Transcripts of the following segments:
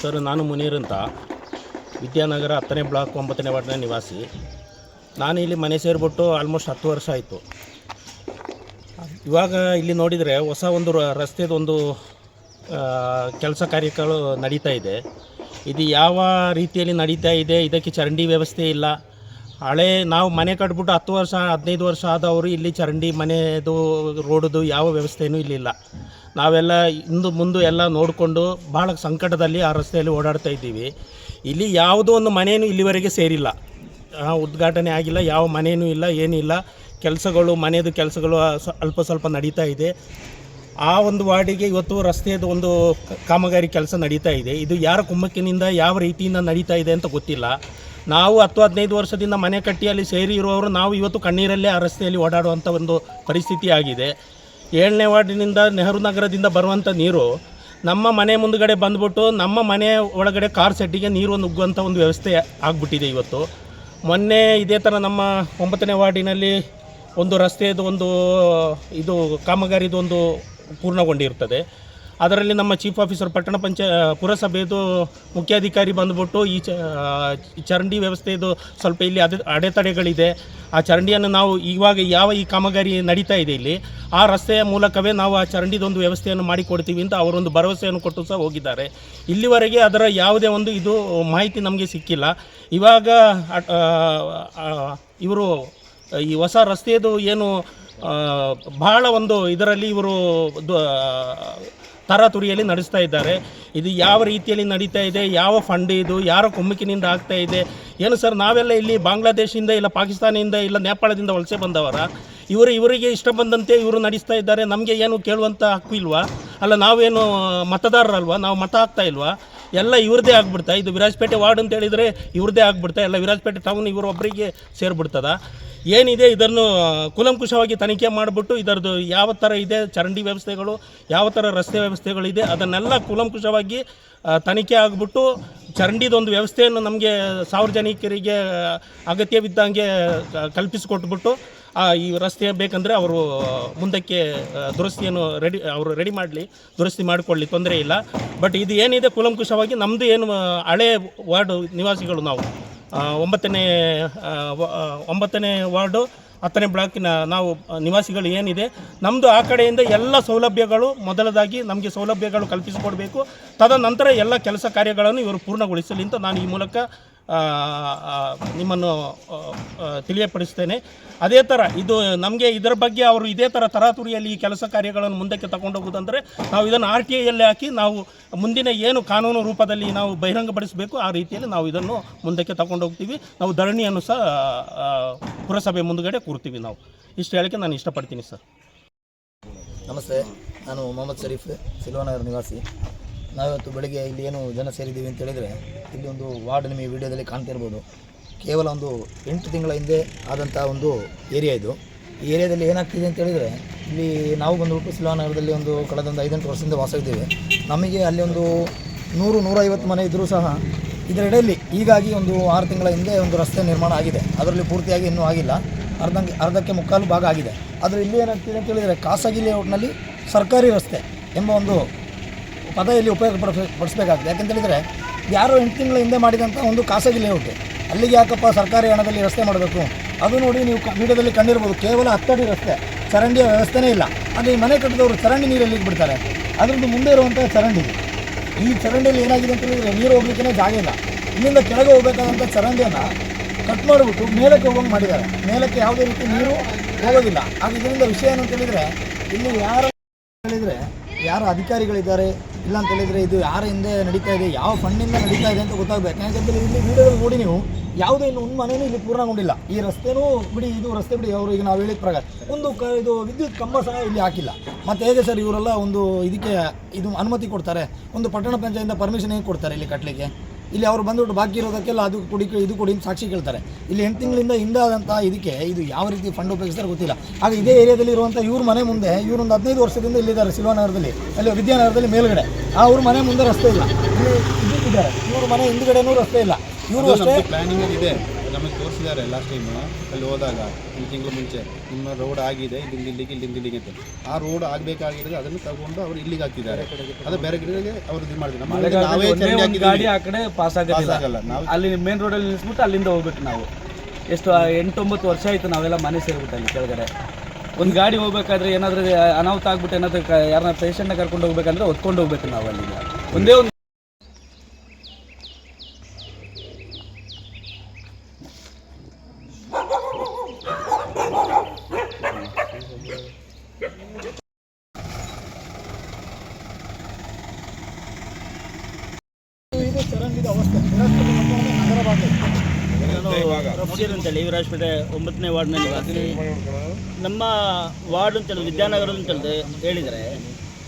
Sir, ನಾನು ಮುನೀರ್ ಅಂತ, Vidyanagar 10ನೇ block 9ನೇ ವಾರ್ಡ್ನ ನಿವಾಸಿ. ನಾನು ಇಲ್ಲಿ ಮನೆ ಸೇರಿಬಿಟ್ಟು ಆಲ್ಮೋಸ್ಟ್ 10 ವರ್ಷ ಆಯಿತು. ಇವಾಗ ಇಲ್ಲಿ ನೋಡಿದರೆ ಹೊಸ ಒಂದು ರಸ್ತೆದೊಂದು ಕೆಲಸ ಕಾರ್ಯಗಳು ನಡೀತಾ ಇದೆ. ಇದು ಯಾವ ರೀತಿಯಲ್ಲಿ ನಡೀತಾ ಇದೆ, ಇದಕ್ಕೆ ಚರಂಡಿ ವ್ಯವಸ್ಥೆ ಇಲ್ಲ. ನಾವು ಮನೆ ಕಟ್ಬಿಟ್ಟು 10 ವರ್ಷ 15 ವರ್ಷ ಆದವರು ಇಲ್ಲಿ ಚರಂಡಿ ಮನೆದು ರೋಡದು ಯಾವ ವ್ಯವಸ್ಥೆಯೂ ಇಲ್ಲಿಲ್ಲ. ನಾವೆಲ್ಲ ಮುಂದೆ ಎಲ್ಲ ನೋಡಿಕೊಂಡು ಭಾಳ ಸಂಕಟದಲ್ಲಿ ಆ ರಸ್ತೆಯಲ್ಲಿ ಓಡಾಡ್ತಾ ಇದ್ದೀವಿ. ಇಲ್ಲಿ ಯಾವುದೋ ಒಂದು ಮನೆಯೂ ಇಲ್ಲಿವರೆಗೆ ಸೇರಿಲ್ಲ, ಉದ್ಘಾಟನೆ ಆಗಿಲ್ಲ, ಯಾವ ಮನೆಯೂ ಇಲ್ಲ, ಏನಿಲ್ಲ. ಕೆಲಸಗಳು ಮನೆಯದು ಕೆಲಸಗಳು ಅಲ್ಪ ಸ್ವಲ್ಪ ನಡೀತಾ ಇದೆ. ಆ ಒಂದು ವಾರ್ಡಿಗೆ ಇವತ್ತು ರಸ್ತೆಯದು ಒಂದು ಕಾಮಗಾರಿ ಕೆಲಸ ನಡೀತಾ ಇದೆ. ಇದು ಯಾರ ಕುಮ್ಮಕ್ಕಿನಿಂದ ಯಾವ ರೀತಿಯಿಂದ ನಡೀತಾ ಇದೆ ಅಂತ ಗೊತ್ತಿಲ್ಲ. ನಾವು 10-15 ವರ್ಷದಿಂದ ಮನೆ ಕಟ್ಟಿ ಅಲ್ಲಿ ಸೇರಿ ಇರುವವರು ನಾವು ಇವತ್ತು ಕಣ್ಣೀರಲ್ಲೇ ಆ ರಸ್ತೆಯಲ್ಲಿ ಓಡಾಡುವಂಥ ಒಂದು ಪರಿಸ್ಥಿತಿ ಆಗಿದೆ. 7ನೇ ವಾರ್ಡಿನಿಂದ ನೆಹರು ನಗರದಿಂದ ಬರುವಂಥ ನೀರು ನಮ್ಮ ಮನೆ ಮುಂದುಗಡೆ ಬಂದುಬಿಟ್ಟು ನಮ್ಮ ಮನೆ ಒಳಗಡೆ ಕಾರ್ ಸೆಟ್ಟಿಗೆ ನೀರು ನುಗ್ಗುವಂಥ ಒಂದು ವ್ಯವಸ್ಥೆ ಆಗಿಬಿಟ್ಟಿದೆ ಇವತ್ತು. ಮೊನ್ನೆ ಇದೇ ಥರ ನಮ್ಮ 9ನೇ ವಾರ್ಡಿನಲ್ಲಿ ಒಂದು ರಸ್ತೆಯದು ಒಂದು ಇದು ಕಾಮಗಾರಿದು ಒಂದು ಪೂರ್ಣಗೊಂಡಿರ್ತದೆ. ಅದರಲ್ಲಿ ನಮ್ಮ ಚೀಫ್ ಆಫೀಸರ್ ಪುರಸಭೆದು ಮುಖ್ಯಾಧಿಕಾರಿ ಬಂದುಬಿಟ್ಟು ಈ ಚರಂಡಿ ವ್ಯವಸ್ಥೆದು ಸ್ವಲ್ಪ ಇಲ್ಲಿ ಅಡೆತಡೆಗಳಿದೆ, ಆ ಚರಂಡಿಯನ್ನು ನಾವು ಇವಾಗ ಈ ಕಾಮಗಾರಿ ನಡೀತಾ ಇದೆ ಇಲ್ಲಿ ಆ ರಸ್ತೆಯ ಮೂಲಕವೇ ನಾವು ಆ ಚರಂಡಿದೊಂದು ವ್ಯವಸ್ಥೆಯನ್ನು ಮಾಡಿಕೊಡ್ತೀವಿ ಅಂತ ಅವರೊಂದು ಭರವಸೆಯನ್ನು ಕೊಟ್ಟು ಸಹ ಹೋಗಿದ್ದಾರೆ. ಇಲ್ಲಿವರೆಗೆ ಅದರ ಯಾವುದೇ ಒಂದು ಇದು ಮಾಹಿತಿ ನಮಗೆ ಸಿಕ್ಕಿಲ್ಲ. ಇವಾಗ ಇವರು ಈ ಹೊಸ ರಸ್ತೆಯದು ಏನು ಬಹಳ ಒಂದು ಇದರಲ್ಲಿ ಇವರು ತರಾತುರಿಯಲ್ಲಿ ನಡೆಸ್ತಾ ಇದ್ದಾರೆ. ಇದು ಯಾವ ರೀತಿಯಲ್ಲಿ ನಡೀತಾ ಇದೆ, ಯಾವ ಫಂಡ್ ಇದು, ಯಾರ ಕುಮ್ಮಕ್ಕಿನಿಂದ ಆಗ್ತಾ ಇದೆ ಏನು ಸರ್? ನಾವೆಲ್ಲ ಇಲ್ಲಿ ಬಾಂಗ್ಲಾದೇಶದಿಂದ ಇಲ್ಲ ಪಾಕಿಸ್ತಾನದಿಂದ ಇಲ್ಲ ನೇಪಾಳದಿಂದ ವಲಸೆ ಬಂದವರ. ಇವರಿಗೆ ಇಷ್ಟ ಬಂದಂತೆ ಇವರು ನಡೆಸ್ತಾ ಇದ್ದಾರೆ. ನಮಗೆ ಏನು ಕೇಳುವಂಥ ಹಕ್ಕು ಇಲ್ವಾ? ಅಲ್ಲ, ನಾವೇನು ಮತದಾರರಲ್ವಾ? ನಾವು ಮತ ಹಾಕ್ತಾ ಇಲ್ವಾ? ಎಲ್ಲ ಇವ್ರದ್ದೇ ಆಗ್ಬಿಡ್ತಾ. ಇದು ವಿರಾಜಪೇಟೆ ವಾರ್ಡ್ ಅಂತ ಹೇಳಿದರೆ ಇವ್ರದ್ದೇ ಆಗ್ಬಿಡ್ತಾ, ಎಲ್ಲ ವಿರಾಜಪೇಟೆ ಟೌನ್ ಇವರೊಬ್ಬರಿಗೆ ಸೇರಿಬಿಡ್ತದ. ಏನಿದೆ ಇದನ್ನು ಕೂಲಂಕುಷವಾಗಿ ತನಿಖೆ ಮಾಡಿಬಿಟ್ಟು ಇದರದ್ದು ಯಾವ ಥರ ಇದೆ ಚರಂಡಿ ವ್ಯವಸ್ಥೆಗಳು, ಯಾವ ಥರ ರಸ್ತೆ ವ್ಯವಸ್ಥೆಗಳಿದೆ ಅದನ್ನೆಲ್ಲ ಕೂಲಂಕುಷವಾಗಿ ತನಿಖೆ ಆಗಿಬಿಟ್ಟು ಚರಂಡಿದೊಂದು ವ್ಯವಸ್ಥೆಯನ್ನು ನಮಗೆ ಸಾರ್ವಜನಿಕರಿಗೆ ಅಗತ್ಯವಿದ್ದಂಗೆ ಕಲ್ಪಿಸಿಕೊಟ್ಬಿಟ್ಟು ಈ ರಸ್ತೆ ಬೇಕಂದರೆ ಅವರು ಮುಂದಕ್ಕೆ ದುರಸ್ತಿಯನ್ನು ರೆಡಿ ಮಾಡಲಿ, ದುರಸ್ತಿ ಮಾಡಿಕೊಳ್ಳಿ, ತೊಂದರೆ ಇಲ್ಲ. ಬಟ್ ಇದು ಏನಿದೆ ಕೂಲಂಕುಷವಾಗಿ ನಮ್ಮದು ಏನು ಹಳೆ ವಾರ್ಡು ನಿವಾಸಿಗಳು ನಾವು 9ನೇ ವಾರ್ಡು 10ನೇ ಬ್ಲಾಕಿನ ನಾವು ನಿವಾಸಿಗಳು ಏನಿದೆ ನಮ್ಮದು ಆ ಕಡೆಯಿಂದ ಎಲ್ಲ ಸೌಲಭ್ಯಗಳು ಮೊದಲದಾಗಿ ನಮಗೆ ಸೌಲಭ್ಯಗಳು ಕಲ್ಪಿಸಿಕೊಡಬೇಕು. ತದನಂತರ ಎಲ್ಲ ಕೆಲಸ ಕಾರ್ಯಗಳನ್ನು ಇವರು ಪೂರ್ಣಗೊಳಿಸಲಿ ಅಂತ ನಾನು ಈ ಮೂಲಕ ನಿಮ್ಮನ್ನು ತಿಳಿಯಪಡಿಸ್ತೇನೆ. ಅದೇ ಥರ ಇದು ನಮಗೆ ಇದರ ಬಗ್ಗೆ ಅವರು ಇದೇ ಥರ ತರಾತುರಿಯಲ್ಲಿ ಈ ಕೆಲಸ ಕಾರ್ಯಗಳನ್ನು ಮುಂದಕ್ಕೆ ತಗೊಂಡೋಗೋದಂದರೆ ನಾವು ಇದನ್ನು RTIಯಲ್ಲಿ ಹಾಕಿ ನಾವು ಮುಂದಿನ ಏನು ಕಾನೂನು ರೂಪದಲ್ಲಿ ನಾವು ಬಹಿರಂಗಪಡಿಸಬೇಕು ಆ ರೀತಿಯಲ್ಲಿ ನಾವು ಇದನ್ನು ಮುಂದಕ್ಕೆ ತಗೊಂಡೋಗ್ತೀವಿ. ನಾವು ಧರಣಿಯನ್ನು ಸಹ ಪುರಸಭೆ ಮುಂದುಗಡೆ ಕೂರ್ತೀವಿ. ನಾವು ಇಷ್ಟು ಹೇಳೋಕ್ಕೆ ನಾನು ಇಷ್ಟಪಡ್ತೀನಿ ಸರ್. ನಮಸ್ತೆ, ನಾನು ಮೊಹಮ್ಮದ್ ಶರೀಫ್, ಸಿಲ್ವಾನಗರ ನಿವಾಸಿ. ನಾವಿವತ್ತು ಬೆಳಗ್ಗೆ ಇಲ್ಲಿ ಏನು ಜನ ಸೇರಿದ್ದೀವಿ ಅಂತ ಹೇಳಿದರೆ ಇಲ್ಲಿ ಒಂದು ವಾರ್ಡ್ ನಿಮಗೆ ವಿಡಿಯೋದಲ್ಲಿ ಕಾಣ್ತಿರ್ಬೋದು. ಕೇವಲ ಒಂದು 8 ತಿಂಗಳ ಹಿಂದೆ ಆದಂಥ ಒಂದು ಏರಿಯಾ ಇದು. ಈ ಏರಿಯಾದಲ್ಲಿ ಏನಾಗ್ತಿದೆ ಅಂತ ಹೇಳಿದರೆ ಇಲ್ಲಿ ನಾವು ಬಂದುಬಿಟ್ಟು ಸಿಲ್ವಾನಗರದಲ್ಲಿ ಒಂದು ಕಳೆದೊಂದು 5-8 ವರ್ಷದಿಂದ ವಾಸ ಇದ್ದೇವೆ. ನಮಗೆ ಅಲ್ಲಿ ಒಂದು 100-150 ಮನೆ ಇದ್ದರೂ ಸಹ ಇದರೆಡೆಯಲ್ಲಿ ಹೀಗಾಗಿ ಒಂದು 6 ತಿಂಗಳ ಹಿಂದೆ ಒಂದು ರಸ್ತೆ ನಿರ್ಮಾಣ ಆಗಿದೆ. ಅದರಲ್ಲಿ ಪೂರ್ತಿಯಾಗಿ ಇನ್ನೂ ಆಗಿಲ್ಲ, ಅರ್ಧಕ್ಕೆ ಮುಕ್ಕಾಲು ಭಾಗ ಆಗಿದೆ. ಆದರೆ ಇಲ್ಲಿ ಏನಾಗ್ತಿದೆ ಅಂತ ಹೇಳಿದರೆ ಖಾಸಗಿ ಲೇಔಟ್ನಲ್ಲಿ ಸರ್ಕಾರಿ ರಸ್ತೆ ಎಂಬ ಒಂದು ಪದ ಇಲ್ಲಿ ಉಪಯೋಗ ಪಡಿಸಬೇಕಾಗಿದೆ. ಯಾಕೆಂತೇಳಿದರೆ ಯಾರೋ 8 ತಿಂಗಳ ಹಿಂದೆ ಮಾಡಿದಂಥ ಒಂದು ಖಾಸಗಿ ಲೇಔಟ್, ಅಲ್ಲಿಗೆ ಯಾಕಪ್ಪ ಸರ್ಕಾರಿ ಹಣದಲ್ಲಿ ರಸ್ತೆ ಮಾಡಬೇಕು? ಅದು ನೋಡಿ ನೀವು ವಿಡಿಯೋದಲ್ಲಿ ಕಂಡಿರ್ಬೋದು, ಕೇವಲ 10 ಅಡಿ ರಸ್ತೆ, ಚರಂಡಿಯ ವ್ಯವಸ್ಥೆನೇ ಇಲ್ಲ. ಆದರೆ ಈ ಮನೆ ಕಟ್ಟಿದವರು ಚರಂಡಿ ನೀರಲ್ಲಿ ಬಿಡ್ತಾರೆ. ಅದರದ್ದು ಮುಂದೆ ಇರುವಂಥ ಚರಂಡಿ, ಈ ಚರಂಡಿಯಲ್ಲಿ ಏನಾಗಿದೆ ಅಂತ ಹೇಳಿದರೆ ನೀರು ಹೋಗ್ಲಿಕ್ಕೆ ಜಾಗ ಇಲ್ಲ. ಇಲ್ಲಿಂದ ಕೆಳಗೆ ಹೋಗಬೇಕಾದಂಥ ಚರಂಡಿಯನ್ನು ಕಟ್ ಮಾಡಿಬಿಟ್ಟು ಮೇಲಕ್ಕೆ ಹೋಗೋಂಗೆ ಮಾಡಿದ್ದಾರೆ. ಮೇಲಕ್ಕೆ ಯಾವುದೇ ರೀತಿ ನೀರು ಹೋಗೋದಿಲ್ಲ. ಆಗ ಇದರಿಂದ ವಿಷಯ ಏನು ಅಂತ ಹೇಳಿದರೆ ಇಲ್ಲಿ ಯಾರು ಅಧಿಕಾರಿಗಳಿದ್ದಾರೆ ಇಲ್ಲ ಅಂತ ಹೇಳಿದರೆ ಇದು ಯಾರ ಹಿಂದೆ ನಡೀತಾ ಇದೆ, ಯಾವ ಫಂಡಿಂದ ನಡೀತಾ ಇದೆ ಅಂತ ಗೊತ್ತಾಗಬೇಕು. ಯಾಕೆಂದರೆ ಇಲ್ಲಿ ವಿಡಿಯೋದಲ್ಲಿ ನೋಡಿ ನೀವು ಯಾವುದೇ ಇನ್ನು ಒಂದು ಮನೆಯೂ ಇಲ್ಲಿ ಪೂರ್ಣಗೊಂಡಿಲ್ಲ. ಈ ರಸ್ತೆನೂ ಬಿಡಿ, ಇದು ರಸ್ತೆ ಬಿಡಿ, ಅವರು ಈಗ ನಾವು ಹೇಳಿದ ಪ್ರಕಾರ ಒಂದು ಇದು ವಿದ್ಯುತ್ ಕಂಬ ಸಹ ಇಲ್ಲಿ ಹಾಕಿಲ್ಲ. ಮತ್ತು ಹೇಗೆ ಸರ್ ಇವರೆಲ್ಲ ಒಂದು ಇದಕ್ಕೆ ಇದು ಅನುಮತಿ ಕೊಡ್ತಾರೆ? ಒಂದು ಪಟ್ಟಣ ಪಂಚಾಯತಿಂದ ಪರ್ಮಿಷನ್ ಹೇಗೆ ಕೊಡ್ತಾರೆ ಇಲ್ಲಿ ಕಟ್ಟಲಿಕ್ಕೆ? ಇಲ್ಲಿ ಅವರು ಬಂದುಬಿಟ್ಟು ಬಾಕಿ ಇರೋದಕ್ಕೆಲ್ಲ ಅದು ಕೊಡಿ ಸಾಕ್ಷಿ ಕೇಳ್ತಾರೆ. ಇಲ್ಲಿ 8 ತಿಂಗಳಿಂದ ಹಿಂದಾದಂಥ ಇದಕ್ಕೆ ಇದು ಯಾವ ರೀತಿ ಫಂಡ್ ಉಪಯೋಗಿಸ್ತಾರೆ ಗೊತ್ತಿಲ್ಲ. ಆಗ ಇದೇ ಏರಿಯಾದಲ್ಲಿ ಇರುವಂಥ ಇವ್ರ ಮನೆ ಮುಂದೆ ಇವರೊಂದು 15 ವರ್ಷದಿಂದ ಇಲ್ಲಿದ್ದಾರೆ ಸಿಲ್ವಾನಗರದಲ್ಲಿ, ಅಲ್ಲಿ ವಿದ್ಯಾನಗರದಲ್ಲಿ ಮೇಲ್ಗಡೆ. ಅವ್ರ ಮನೆ ಮುಂದೆ ರಸ್ತೆ ಇಲ್ಲ, ಇಲ್ಲಿ ಇದ್ದಾರೆ. ಇವ್ರ ಮನೆ ಹಿಂದುಗಡೆನೂ ರಸ್ತೆ ಇಲ್ಲ. ಇವರು ಅಷ್ಟೇ ಪ್ಲಾನಿಂಗ್ ಇದೆ. ನಮ್ಮ ನಮಗೆ ತೋರಿಸಿದ್ದಾರೆ ಲಾಸ್ಟ್ ಟೈಮು ಅಲ್ಲಿ ಹೋದಾಗ ಒಂದು ತಿಂಗಳು ಮುಂಚೆ ನಿಮ್ಮ ರೋಡ್ ಆಗಿದೆ ಇಲ್ಲಿಂದ ಇಲ್ಲಿಗೆ ಅಂತ. ಆ ರೋಡ್ ಆಗಬೇಕಾಗಿರೋದು ಅದನ್ನು ತಗೊಂಡು ಅವರು ಇಲ್ಲಿಗೆ ಹಾಕ್ತಿದ್ದಾರೆ. ಅದು ಬೇರೆ ಗಿಡಗಳಿಗೆ ಅವರು ಇದು ಮಾಡಿದ್ರು. ನಾವೇ ಗಾಡಿ ಆ ಕಡೆ ಪಾಸ್ ಆಗಲ್ಲ. ನಾವು ಅಲ್ಲಿ ಮೇನ್ ರೋಡಲ್ಲಿ ನಿಲ್ಲಿಸ್ಬಿಟ್ಟು ಅಲ್ಲಿಂದ ಹೋಗ್ಬೇಕು. ನಾವು ಎಷ್ಟು 8-9 ವರ್ಷ ಆಯಿತು ನಾವೆಲ್ಲ ಮನೆ ಸೇರಿಬಿಟ್ಟು ಅಲ್ಲಿ ಕೆಳಗಡೆ. ಒಂದು ಗಾಡಿ ಹೋಗ್ಬೇಕಾದ್ರೆ ಏನಾದರೂ ಅನಾಹುತ ಆಗ್ಬಿಟ್ಟು ಏನಾದರೂ ಯಾರನ್ನ ಪೇಷಂಟ್ನ ಕರ್ಕೊಂಡು ಹೋಗ್ಬೇಕಂದ್ರೆ ಹೊತ್ಕೊಂಡು ಹೋಗ್ಬೇಕು ನಾವು ಅಲ್ಲಿಂದ. ಒಂದೇ ಒಂದು ಪ್ರೊಫೆಸರ್ ಅಂತೇಳಿ ವಿರಾಜಪೇಟೆ 9ನೇ ವಾರ್ಡ್ನಲ್ಲಿ ವಾಸಿ. ನಮ್ಮ ವಾರ್ಡ್ ಅಂತೇಳಿ ವಿದ್ಯಾನಗರ ಅಂತೇಳಿ ಹೇಳಿದರೆ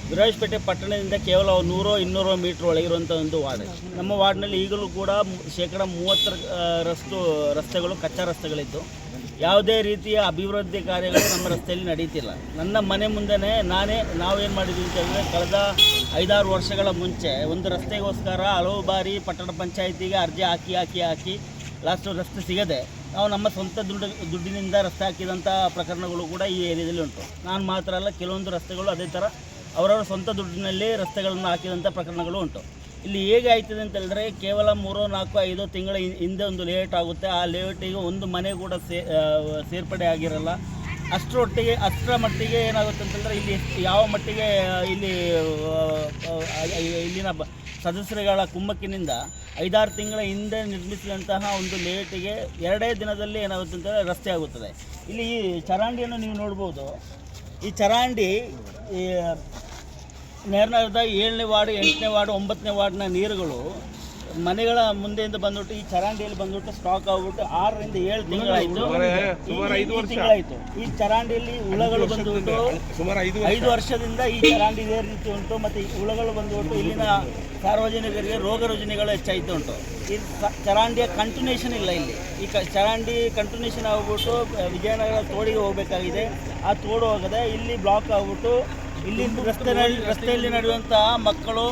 ವಿರಾಜಪೇಟೆ ಪಟ್ಟಣದಿಂದ ಕೇವಲ 100-200 ಮೀಟ್ರ್ ಒಳಗಿರುವಂಥ ಒಂದು ವಾರ್ಡ್. ನಮ್ಮ ವಾರ್ಡ್ನಲ್ಲಿ ಈಗಲೂ ಕೂಡ ಶೇಕಡ 30ರಷ್ಟು ರಸ್ತೆಗಳು ಕಚ್ಚಾ ರಸ್ತೆಗಳಿದ್ದು ಯಾವುದೇ ರೀತಿಯ ಅಭಿವೃದ್ಧಿ ಕಾರ್ಯಗಳು ನಮ್ಮ ರಸ್ತೆಯಲ್ಲಿ ನಡೀತಿಲ್ಲ. ನನ್ನ ಮನೆ ಮುಂದೆನೇ ನಾವೇನು ಮಾಡಿದ್ವಿ ಅಂತ ಹೇಳಿದ್ರೆ ಕಳೆದ 5-6 ವರ್ಷಗಳ ಮುಂಚೆ ಒಂದು ರಸ್ತೆಗೋಸ್ಕರ ಹಲವು ಬಾರಿ ಪಟ್ಟಣ ಪಂಚಾಯಿತಿಗೆ ಅರ್ಜಿ ಹಾಕಿ ಲಾಸ್ಟ್ ರಸ್ತೆ ಸಿಗದೆ ನಾವು ನಮ್ಮ ಸ್ವಂತ ದುಡ್ಡಿನಿಂದ ರಸ್ತೆ ಹಾಕಿದಂಥ ಪ್ರಕರಣಗಳು ಕೂಡ ಈ ಏರಿಯಾದಲ್ಲಿ ಉಂಟು. ನಾನು ಮಾತ್ರ ಅಲ್ಲ, ಕೆಲವೊಂದು ರಸ್ತೆಗಳು ಅದೇ ಥರ ಅವರವರ ಸ್ವಂತ ದುಡ್ಡಿನಲ್ಲಿ ರಸ್ತೆಗಳನ್ನು ಹಾಕಿದಂಥ ಪ್ರಕರಣಗಳು ಉಂಟು. ಇಲ್ಲಿ ಹೇಗೆ ಆಯ್ತದೆ ಅಂತ ಹೇಳಿದ್ರೆ ಕೇವಲ 3-4-5 ತಿಂಗಳ ಹಿಂದೆ ಒಂದು ಲೇಔಟ್ ಆಗುತ್ತೆ. ಆ ಲೇಔಟಿಗೆ ಒಂದು ಮನೆ ಕೂಡ ಸೇರ್ಪಡೆ ಆಗಿರಲ್ಲ. ಅಷ್ಟರ ಮಟ್ಟಿಗೆ ಏನಾಗುತ್ತೆ ಅಂತಂದರೆ ಇಲ್ಲಿ ಯಾವ ಮಟ್ಟಿಗೆ ಇಲ್ಲಿನ ಸದಸ್ಯರುಗಳ ಕುಮ್ಮಕ್ಕಿನಿಂದ 5-6 ತಿಂಗಳ ಹಿಂದೆ ನಿರ್ಮಿಸಿದಂತಹ ಒಂದು ಲೇಔಟಿಗೆ 2 ದಿನದಲ್ಲಿ ಏನಾಗುತ್ತೆ ಅಂತಂದರೆ ರಸ್ತೆ ಆಗುತ್ತದೆ. ಇಲ್ಲಿ ಈ ಚರಂಡಿಯನ್ನು ನೀವು ನೋಡ್ಬೋದು. ಈ ಚರಂಡಿ ನೇರನಗರದ 7ನೇ ವಾರ್ಡ್, 8ನೇ ವಾರ್ಡ್, 9ನೇ ವಾರ್ಡ್ನ ನೀರುಗಳು ಮನೆಗಳ ಮುಂದೆಯಿಂದ ಬಂದ್ಬಿಟ್ಟು ಈ ಚರಂಡಿಯಲ್ಲಿ ಬಂದ್ಬಿಟ್ಟು ಸ್ಟಾಕ್ ಆಗ್ಬಿಟ್ಟು 6-7 ತಿಂಗಳಾಯಿತು. ಈ ಚರಂಡಿಯಲ್ಲಿ ಹುಳಗಳು ಬಂದುಬಿಟ್ಟು 5 ವರ್ಷದಿಂದ ಈ ಚರಂಡಿ ಇದೇ ರೀತಿ ಉಂಟು. ಮತ್ತು ಈ ಹುಳಗಳು ಬಂದುಬಿಟ್ಟು ಇಲ್ಲಿನ ಸಾರ್ವಜನಿಕರಿಗೆ ರೋಗ ರುಜಿನಗಳು ಹೆಚ್ಚಾಯಿತು ಉಂಟು. ಈ ಚರಂಡಿಯ ಕಂಟಿನ್ಯೂಷನ್ ಇಲ್ಲ. ಇಲ್ಲಿ ಈ ಚರಂಡಿ ಕಂಟಿನ್ಯೂಷನ್ ಆಗ್ಬಿಟ್ಟು ವಿಜಯನಗರ ತೋಡಿಗೆ ಹೋಗಬೇಕಾಗಿದೆ. ಆ ತೋಡು ಹೋಗದೆ ಇಲ್ಲಿ ಬ್ಲಾಕ್ ಆಗ್ಬಿಟ್ಟು ಇಲ್ಲಿ ರಸ್ತೆಯಲ್ಲಿ ನಡೆಯುವಂಥ ಮಕ್ಕಳು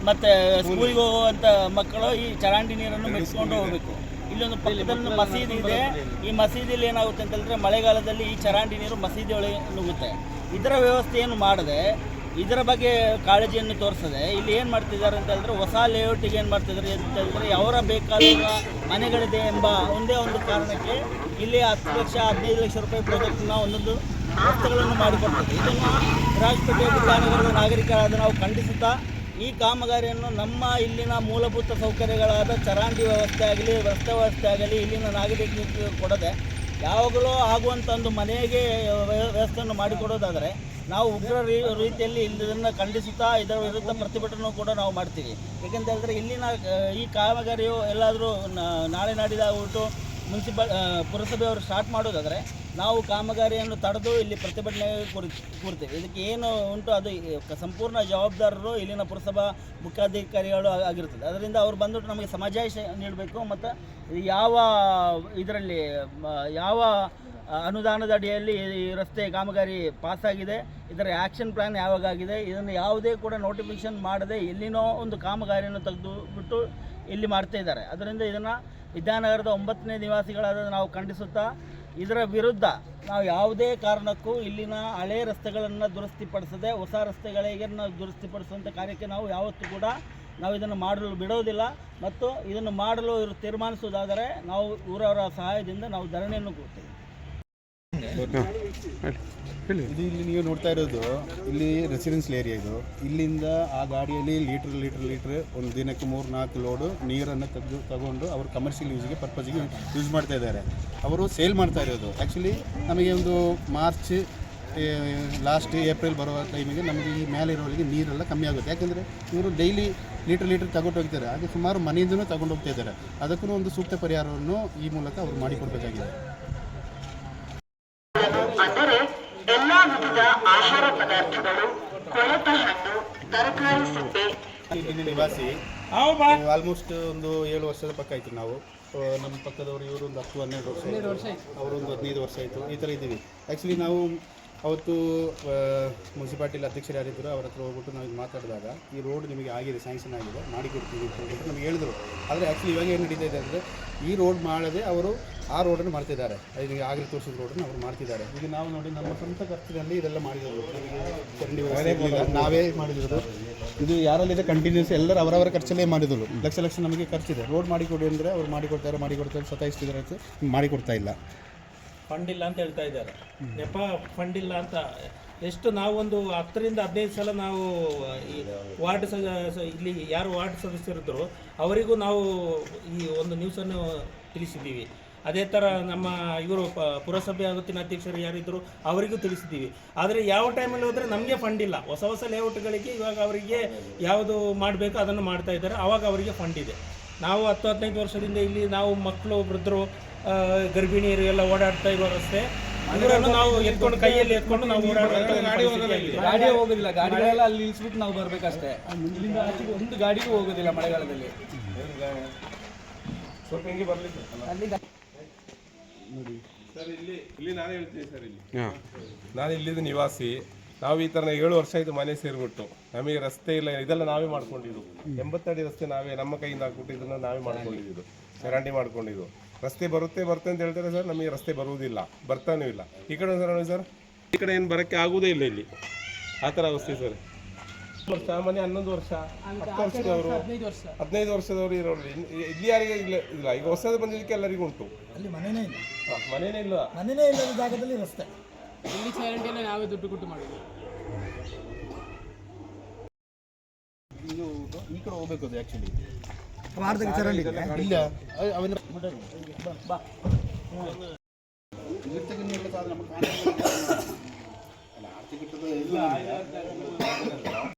ಮತ್ತು ಸ್ಕೂಲಿಗೆ ಹೋಗುವಂಥ ಮಕ್ಕಳು ಈ ಚರಂಡಿ ನೀರನ್ನು ಮೆಚ್ಚಿಕೊಂಡು ಹೋಗಬೇಕು. ಇಲ್ಲೊಂದು ಪಕ್ಕದಲ್ಲಿ ಮಸೀದಿ ಇದೆ. ಈ ಮಸೀದಿಯಲ್ಲಿ ಏನಾಗುತ್ತೆ ಅಂತ ಹೇಳಿದ್ರೆ ಮಳೆಗಾಲದಲ್ಲಿ ಈ ಚರಂಡಿ ನೀರು ಮಸೀದಿ ಒಳಗೆ ನುಗ್ಗುತ್ತೆ. ಇದರ ವ್ಯವಸ್ಥೆಯನ್ನು ಮಾಡದೆ, ಇದರ ಬಗ್ಗೆ ಕಾಳಜಿಯನ್ನು ತೋರಿಸದೆ ಇಲ್ಲಿ ಏನು ಮಾಡ್ತಿದ್ದಾರೆ ಅಂತ ಹೇಳಿದ್ರೆ ಹೊಸ ಲೇಔಟಿಗೆ ಏನು ಮಾಡ್ತಿದ್ದಾರೆ ಅಂತ ಹೇಳಿದ್ರೆ ಅವರ ಬೇಕಾದ ಮನೆಗಳಿದೆ ಎಂಬ ಒಂದೇ ಒಂದು ಕಾರಣಕ್ಕೆ ಇಲ್ಲಿ 10 ಲಕ್ಷ 15 ಲಕ್ಷ ರೂಪಾಯಿ ಪ್ರಾಜೆಕ್ಟ್ನ ಒಂದೊಂದು ರಸ್ತೆಗಳನ್ನು ಮಾಡಿಕೊಡ್ತದೆ. ಇದನ್ನು ವಿರಾಜಪೇಟೆ ವಿದ್ಯಾನಗರದ ನಾಗರಿಕರಾದ ನಾವು ಖಂಡಿಸುತ್ತಾ ಈ ಕಾಮಗಾರಿಯನ್ನು ನಮ್ಮ ಇಲ್ಲಿನ ಮೂಲಭೂತ ಸೌಕರ್ಯಗಳಾದ ಚರಂಡಿ ವ್ಯವಸ್ಥೆ ಆಗಲಿ, ರಸ್ತೆ ವ್ಯವಸ್ಥೆ ಆಗಲಿ ಇಲ್ಲಿನ ನಾಗರಿಕರಿಗೆ ಕೊಡದೆ ಯಾವಾಗಲೂ ಆಗುವಂಥ ಒಂದು ಮನೆಗೆ ವ್ಯವಸ್ಥೆಯನ್ನು ಮಾಡಿಕೊಡೋದಾದರೆ ನಾವು ಉಗ್ರ ರೀತಿಯಲ್ಲಿ ಇದನ್ನು ಖಂಡಿಸುತ್ತಾ ಇದರ ವಿರುದ್ಧ ಪ್ರತಿಭಟನೆ ಕೂಡ ನಾವು ಮಾಡ್ತೀವಿ. ಏಕೆಂತ ಹೇಳಿದ್ರೆ ಇಲ್ಲಿನ ಈ ಕಾಮಗಾರಿಯು ಎಲ್ಲಾದರೂ ನಾಳೆ ನಾಡಿದಾಗ್ಬಿಟ್ಟು ಪುರಸಭೆಯವರು ಸ್ಟಾರ್ಟ್ ಮಾಡೋದಾದರೆ ನಾವು ಕಾಮಗಾರಿಯನ್ನು ತಡೆದು ಇಲ್ಲಿ ಪ್ರತಿಭಟನೆ ಕೂರ್ತೀವಿ. ಇದಕ್ಕೆ ಏನು ಉಂಟು ಅದು ಸಂಪೂರ್ಣ ಜವಾಬ್ದಾರರು ಇಲ್ಲಿನ ಪುರಸಭಾ ಮುಖ್ಯಾಧಿಕಾರಿಗಳು ಆಗಿರ್ತದೆ. ಅದರಿಂದ ಅವ್ರು ಬಂದುಬಿಟ್ಟು ನಮಗೆ ಸಮಜಾಯಿಷ ನೀಡಬೇಕು. ಮತ್ತು ಯಾವ ಇದರಲ್ಲಿ ಯಾವ ಅನುದಾನದ ಅಡಿಯಲ್ಲಿ ಈ ರಸ್ತೆ ಕಾಮಗಾರಿ ಪಾಸಾಗಿದೆ, ಇದರ ಆ್ಯಕ್ಷನ್ ಪ್ಲ್ಯಾನ್ ಯಾವಾಗಾಗಿದೆ, ಇದನ್ನು ಯಾವುದೇ ಕೂಡ ನೋಟಿಫಿಕೇಷನ್ ಮಾಡದೆ ಎಲ್ಲಿನೋ ಒಂದು ಕಾಮಗಾರಿಯನ್ನು ತೆಗೆದುಬಿಟ್ಟು ಇಲ್ಲಿ ಮಾಡ್ತಾ ಇದ್ದಾರೆ. ಅದರಿಂದ ಇದನ್ನು ವಿದ್ಯಾನಗರದ 9ನೇ ನಿವಾಸಿಗಳಾದ ನಾವು ಖಂಡಿಸುತ್ತಾ ಇದರ ವಿರುದ್ಧ ನಾವು ಯಾವುದೇ ಕಾರಣಕ್ಕೂ ಇಲ್ಲಿನ ಹಳೆ ರಸ್ತೆಗಳನ್ನು ದುರಸ್ತಿಪಡಿಸದೆ ಹೊಸ ರಸ್ತೆಗಳಿಗೆ ದುರಸ್ತಿಪಡಿಸುವಂಥ ಕಾರ್ಯಕ್ಕೆ ನಾವು ಯಾವತ್ತೂ ಕೂಡ ನಾವು ಇದನ್ನು ಮಾಡಲು ಬಿಡೋದಿಲ್ಲ. ಮತ್ತು ಇದನ್ನು ಮಾಡಲು ಇವರು ತೀರ್ಮಾನಿಸುವುದಾದರೆ ನಾವು ಊರವರ ಸಹಾಯದಿಂದ ನಾವು ಧರಣಿಯನ್ನು ಕೊಡ್ತೇವೆ. ಇದು ಇಲ್ಲಿ ನೀವು ನೋಡ್ತಾ ಇರೋದು ಇಲ್ಲಿ ರೆಸಿಡೆನ್ಷಿಯಲ್ ಏರಿಯಾ. ಇದು ಇಲ್ಲಿಂದ ಆ ಗಾಡಿಯಲ್ಲಿ ಲೀಟ್ರ್ ಒಂದು ದಿನಕ್ಕೆ 3-4 ಲೋಡು ನೀರನ್ನು ತಗೊಂಡು ಅವರು ಕಮರ್ಷಿಯಲ್ ಪರ್ಪಸ್ಗೆ ಯೂಸ್ ಮಾಡ್ತಾ ಇದ್ದಾರೆ. ಅವರು ಸೇಲ್ ಮಾಡ್ತಾ ಇರೋದು. ಆ್ಯಕ್ಚುಲಿ ನಮಗೆ ಒಂದು ಮಾರ್ಚ್ ಲಾಸ್ಟ್ ಏಪ್ರಿಲ್ ಬರೋ ಟೈಮಿಗೆ ನಮಗೆ ಈ ಮೇಲೆ ಇರೋರಿಗೆ ನೀರೆಲ್ಲ ಕಮ್ಮಿ ಆಗುತ್ತೆ. ಯಾಕೆಂದರೆ ಇವರು ಡೈಲಿ ಲೀಟ್ರ್ ತಗೊಂಡು ಹೋಗ್ತಾರೆ. ಹಾಗೆ ಸುಮಾರು ಮನೆಯಿಂದನೂ ತಗೊಂಡು ಹೋಗ್ತಾ ಇದ್ದಾರೆ. ಅದಕ್ಕೂ ಒಂದು ಸೂಕ್ತ ಪರಿಹಾರವನ್ನು ಈ ಮೂಲಕ ಅವರು ಮಾಡಿಕೊಡ್ಬೇಕಾಗಿದೆ. ಅಂದರೆ ಎಲ್ಲಾ ವಿಧದ ಆಹಾರ ಪದಾರ್ಥಗಳು, ಕೊಳೆತ ಹಣ್ಣು, ತರಕಾರಿ ಸಿಪ್ಪೆ. ಇಲ್ಲಿ ನಿವಾಸಿ ಆಲ್ಮೋಸ್ಟ್ ಒಂದು 7 ವರ್ಷದ ಪಕ್ಕ ಆಯಿತು. ನಾವು ನಮ್ಮ ಪಕ್ಕದವರು ಇವರು ಒಂದು 10-12 ವರ್ಷ, ಅವರೊಂದು 15 ವರ್ಷ ಆಯಿತು. ಈ ಥರ ಇದ್ದೀವಿ. ಆ್ಯಕ್ಚುಲಿ ನಾವು ಅವತ್ತು ಮುನ್ಸಿಪಾಲ್ಟಿಲಿ ಅಧ್ಯಕ್ಷರು ಯಾರಿದ್ದರು ಅವ್ರ ಹತ್ರ ಹೋಗ್ಬಿಟ್ಟು ನಾವು ಮಾತಾಡಿದಾಗ ಈ ರೋಡ್ ನಿಮಗೆ ಆಗಿದೆ, ಸ್ಯಾಂಕ್ಷನ್ ಆಗಿದೆ, ಮಾಡಿಕೊಡ್ತೀವಿ ಅಂತ ಹೇಳ್ಬಿಟ್ಟು ನಮಗೆ ಹೇಳಿದ್ರು. ಆದರೆ ಆ್ಯಕ್ಚುಲಿ ಇವಾಗ ಏನು ನಡೀತಾ ಇದೆ ಅಂದರೆ ಈ ರೋಡ್ ಮಾಡದೆ ಅವರು ಆ ರೋಡನ್ನು ಮಾಡ್ತಿದ್ದಾರೆ. ಈಗ ಆಗಲೇ ತೋರಿಸಿದ ರೋಡನ್ನು ಅವರು ಮಾಡ್ತಿದ್ದಾರೆ. ಈಗ ನಾವು ನೋಡಿ ನಮ್ಮ ಸ್ವಂತ ಖರ್ಚಿನಲ್ಲಿ ಇದೆಲ್ಲ ಮಾಡಿರೋದು. ಚರಂಡಿ ವ್ಯವಸ್ಥೆ ನಾವೇ ಮಾಡಿರೋದು. ಇದು ಯಾರಲ್ಲಿದೆ ಕಂಟಿನ್ಯೂಸ್ ಎಲ್ಲರೂ ಅವರವರ ಖರ್ಚಲ್ಲೇ ಮಾಡಿದ್ರು. ಲಕ್ಷ ಲಕ್ಷ ನಮಗೆ ಖರ್ಚಿದೆ. ರೋಡ್ ಮಾಡಿಕೊಡಿ ಅಂದರೆ ಅವ್ರು ಮಾಡಿಕೊಡ್ತಾರೆ ಸತಾಯಿಸ್ತಿದ್ದಾರೆ, ಮಾಡಿಕೊಡ್ತಾ ಇಲ್ಲ. ಫಂಡ್ ಇಲ್ಲ ಅಂತ ಹೇಳ್ತಾ ಇದ್ದಾರೆ. ನೆಪ ಫಂಡ್ ಇಲ್ಲ ಅಂತ ಎಷ್ಟು ನಾವೊಂದು 10 ರಿಂದ 15 ಸಲ ನಾವು ಈ ವಾರ್ಡ್ ಇಲ್ಲಿ ಯಾರು ವಾರ್ಡ್ ಸದಸ್ಯರಿದ್ದರು ಅವರಿಗೂ ನಾವು ಈ ಒಂದು ನ್ಯೂಸನ್ನು ತಿಳಿಸಿದ್ದೀವಿ. ಅದೇ ಥರ ನಮ್ಮ ಇವರು ಪುರಸಭೆ ಆವತ್ತಿನ ಅಧ್ಯಕ್ಷರು ಯಾರಿದ್ದರು ಅವರಿಗೂ ತಿಳಿಸಿದ್ದೀವಿ. ಆದರೆ ಯಾವ ಟೈಮಲ್ಲಿ ಹೋದರೆ ನಮಗೆ ಫಂಡ್ ಇಲ್ಲ. ಹೊಸ ಹೊಸ ಲೇಔಟ್ಗಳಿಗೆ ಇವಾಗ ಅವರಿಗೆ ಯಾವುದು ಮಾಡಬೇಕು ಅದನ್ನು ಮಾಡ್ತಾ ಇದ್ದಾರೆ. ಆವಾಗ ಅವರಿಗೆ ಫಂಡ್ ಇದೆ. ನಾವು 10-15 ವರ್ಷದಿಂದ ಇಲ್ಲಿ ನಾವು ಮಕ್ಕಳು, ವೃದ್ಧರು, ಗರ್ಭಿಣಿಯರು ಎಲ್ಲ ಓಡಾಡ್ತಾ ಇರೋ ರಸ್ತೆ ಇವರನ್ನು ನಾವು ಎತ್ಕೊಂಡು ಕೈಯಲ್ಲಿ ಎತ್ಕೊಂಡು ನಾವು ಗಾಡಿ ಹೋಗೋದಿಲ್ಲ. ಗಾಡಿಗಳೆಲ್ಲ ಅಲ್ಲಿ ನಿಲ್ಲಿಸ್ಬಿಟ್ಟು ನಾವು ಬರಬೇಕಷ್ಟೇ. ಇಲ್ಲಿಂದ ಆಚೆಗೆ ಒಂದು ಗಾಡಿಗೂ ಹೋಗೋದಿಲ್ಲ ಮಳೆಗಾಲದಲ್ಲಿ. ಸ್ವಲ್ಪ ಹಿಂಗೆ ಬರಲಿಕ್ಕೆ ಸರ್, ಇಲ್ಲಿ ನಾನು ಹೇಳ್ತೀನಿ ಸರ್. ನಾನು ಇಲ್ಲಿದ್ದು ನಿವಾಸಿ. ನಾವು ಈ ಥರ 7 ವರ್ಷ ಆಯಿತು ಮನೆ ಸೇರಿಬಿಟ್ಟು. ನಮಗೆ ರಸ್ತೆ ಇಲ್ಲ, ಇದೆಲ್ಲ ನಾವೇ ಮಾಡ್ಕೊಂಡಿದ್ದು. 80 ಅಡಿ ರಸ್ತೆ ನಾವೇ ನಮ್ಮ ಕೈಯಿಂದ ಹಾಕ್ಬಿಟ್ಟು ಇದನ್ನು ನಾವೇ ಮಾಡ್ಕೊಂಡಿದ್ದು, ಚರಂಡಿ ಮಾಡ್ಕೊಂಡಿದ್ದು. ರಸ್ತೆ ಬರುತ್ತೆ ಅಂತ ಹೇಳ್ತಾರೆ ಸರ್, ನಮಗೆ ರಸ್ತೆ ಬರುವುದಿಲ್ಲ, ಬರ್ತಾನೂ ಇಲ್ಲ. ಈ ಕಡೆ ಸರ್ ನೋಡಿ ಸರ್, ಈ ಕಡೆ ಏನು ಬರೋಕ್ಕೆ ಆಗೋದೇ ಇಲ್ಲ ಇಲ್ಲಿ. ಆ ಥರ ಅವಸ್ಥೆ ಸರ್. ಸಾಮಾನ್ಯ 11 ವರ್ಷ 10 ವರ್ಷದವರು 15 ವರ್ಷದವರು ಇರೋರು ಇಲ್ಲಿ ಯಾರಿಗೆ ಇಲ್ಲ. ಈಗ ಹೊಸದು ಬಂದಿದ್ದಕ್ಕೆ ಎಲ್ಲರಿಗೂ ಉಂಟು. ಅಲ್ಲಿ ಮನೆಯೇ ಇಲ್ಲ, ಮನೆಯೇ ಇಲ್ಲ, ಮನೆಯೇ ಇಲ್ಲದ ಜಾಗದಲ್ಲಿ ರಸ್ತೆ. ಇಲ್ಲಿ ಚರಂಡಿಯನ್ನು ನಾವೇ ದುಡ್ಡು ಕೊಟ್ಟು ಮಾಡಿದ್ವಿ. ಇದು ಈ ಕಡೆ ಹೋಗ್ಬೇಕು. ಅದು ಆ್ಯಕ್ಚುಲಿ ವಾರದಲ್ಲಿ ಚರಂಡಿ ಇಲ್ಲ. ಅವನ ಆರ್ಥಿಕ